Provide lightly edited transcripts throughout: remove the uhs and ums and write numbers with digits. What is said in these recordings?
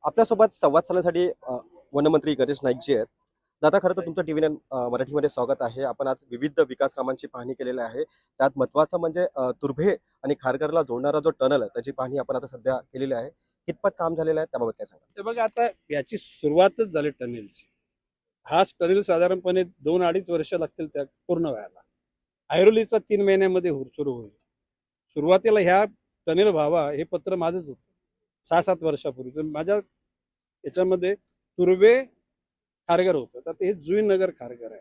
आपल्यासोबत संवाद साधण्यासाठी वनमंत्री गणेश नाईक जी आहेत. दादा, खरं तर तुमचं टीव्ही मराठीमध्ये स्वागत आहे. आपण आज विविध विकास कामांची पाहणी केलेली आहे. त्यात महत्त्वाचं म्हणजे तुर्भे आणि खारघरला जोडणारा जो टनल आहे त्याची पाहणी आपण आता सध्या केलेली आहे. कितपत काम झालेलं आहे त्याबाबत काय सांगा? ते बघा, आता याची सुरुवातच झाली टनेलची. हाच टनेल साधारणपणे 2-2.5 वर्ष लागतील त्या पूर्ण व्हायला. ऐरोलीचा 3 महिन्यामध्ये सुरू होईल. सुरुवातीला ह्या टनेल व्हावा हे पत्र माझंच होतं 6-7 वर्षापूर्वी. तर माझ्या याच्यामध्ये तुर्भे खारघर होतं, तर हे जुईनगर खारघर आहे.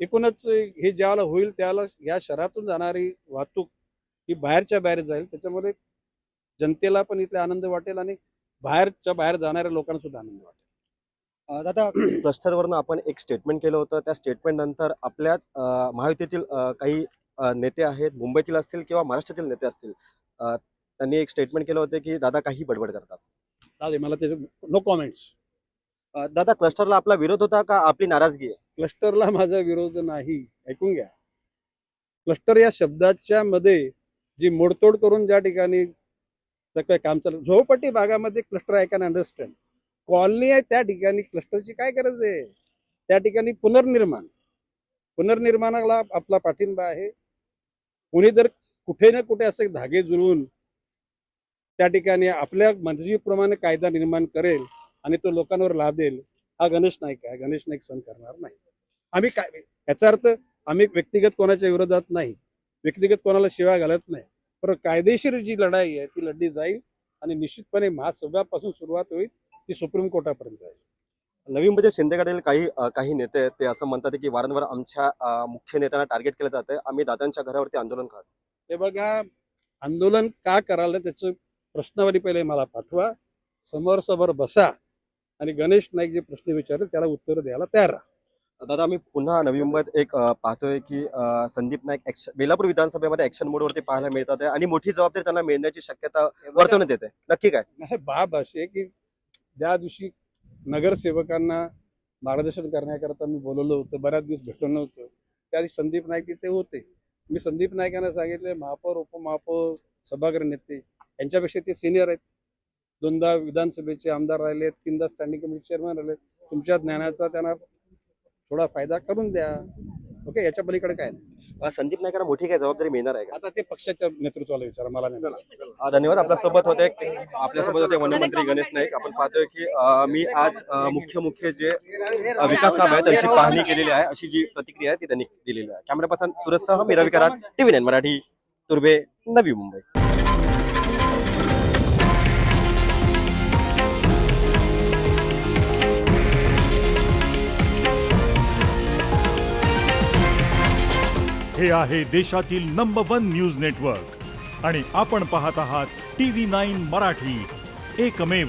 एकूणच हे ज्यावेळेला होईल त्यावेळेला या शहरातून जाणारी वाहतूक ही बाहेरच्या बाहेर जाईल. त्याच्यामुळे जनतेला पण इथले आनंद वाटेल आणि बाहेरच्या बाहेर जाणाऱ्या लोकांना सुद्धा आनंद वाटेल. दादा, क्लस्टरवरनं आपण एक स्टेटमेंट केलं होतं. त्या स्टेटमेंट नंतर आपल्याच महायुतीतील काही नेते आहेत, मुंबईतील असतील किंवा महाराष्ट्रातील नेते असतील, त्यांनी एक स्टेटमेंट केलं होतं की दादा काही बडबड करतात. चालेल, मला त्याचे नो कॉमेंट्स. दादा, क्लस्टरला आपला विरोध होता का आपली नाराजगी आहे? क्लस्टरला माझा विरोध नाही. ऐकून घ्या, क्लस्टर या शब्दाच्या मध्ये जी मोडतोड करून ज्या ठिकाणी काही काम चालू, झोपडपट्टी भागामध्ये cluster I can understand. Colony आहे त्या ठिकाणी क्लस्टरची काय गरज आहे? त्या ठिकाणी पुनर्निर्माणाला आपला पाठिंबा आहे. कोणी जर कुठे ना कुठे असे धागे जुळवून त्या ठिकाणी आपल्या मर्जीप्रमाणे कायदा निर्माण करेल आणि तो लोकांवर लादेल, हा गणेश नाईक आहे. गणेश नाईक सहन करणार नाही. आम्ही काय, याचा अर्थ आम्ही व्यक्तिगत कोणाच्या विरोधात नाही, व्यक्तिगत कोणाला शिव्या घालत नाही, पण कायदेशीर जी लढाई आहे ती लढली जाईल आणि निश्चितपणे महासभेपासून सुरुवात होईल, ती सुप्रीम कोर्टापर्यंत जाईल. नवी मुंबईचे शिंदेगडील काही नेते आहेत, ते असं म्हणतात की वारंवार आमच्या मुख्य नेत्यांना टार्गेट केलं जातं, आम्ही दादांच्या घरावरती आंदोलन करतो. हे बघा, आंदोलन का करायला त्याचं प्रश्नावली पहिले मला पाठवा, समोर बसा आणि गणेश नाईक जे प्रश्न विचारले त्याला उत्तर द्यायला तयार राहा. दादा, आम्ही पुन्हा नवी मुंबईत एक पाहतोय की संदीप नाईक बेलापूर विधानसभेमध्ये ऍक्शन मोडवरती पाहायला मिळतात आहे आणि मोठी जबाबदारी त्यांना मिळण्याची शक्यता वर्तवण्यात येते. नक्की काय? नाही, बाब अशी आहे की ज्या दिवशी नगरसेवकांना मार्गदर्शन करण्याकरता मी बोलवलं होतं, बऱ्याच दिवस भेटलं नव्हतं, त्या दिवशी संदीप नाईक ते होते. मी संदीप नाईकांना सांगितले, महापौर, उपमहापौर, सभागृह नेते यांच्यापेक्षा ते सिनियर आहेत. 2दा विधानसभेचे आमदार राहिले, 3दा स्टँडिंग कमिटी चेअरमन राहिले. तुमच्या ज्ञानाचा त्यांना थोडा फायदा करून द्या. ओके, याच्या पलीकडे काय नाही. संदीप नाईकांना मोठी काय जबाबदारी मिळणार आहे का? आता ते पक्षाच्या नेतृत्वाला विचारा, मला नाही. धन्यवाद. आपल्यासोबत होते वनमंत्री गणेश नाईक. आपण पाहतोय की मी आज मुख्य जे विकास काम आहे त्यांची पाहणी केलेली आहे, अशी जी प्रतिक्रिया आहे ती त्यांनी दिलेली आहे. कॅमेरा पर्सन सुरजसह मी रवी कराड, टीव्ही 9 मराठी, तुर्भे, नवी मुंबई. हे आहे देशातील नंबर 1 न्यूज नेटवर्क आणि आपण पाहत आहात टीव्ही 9 मराठी, एकमेव.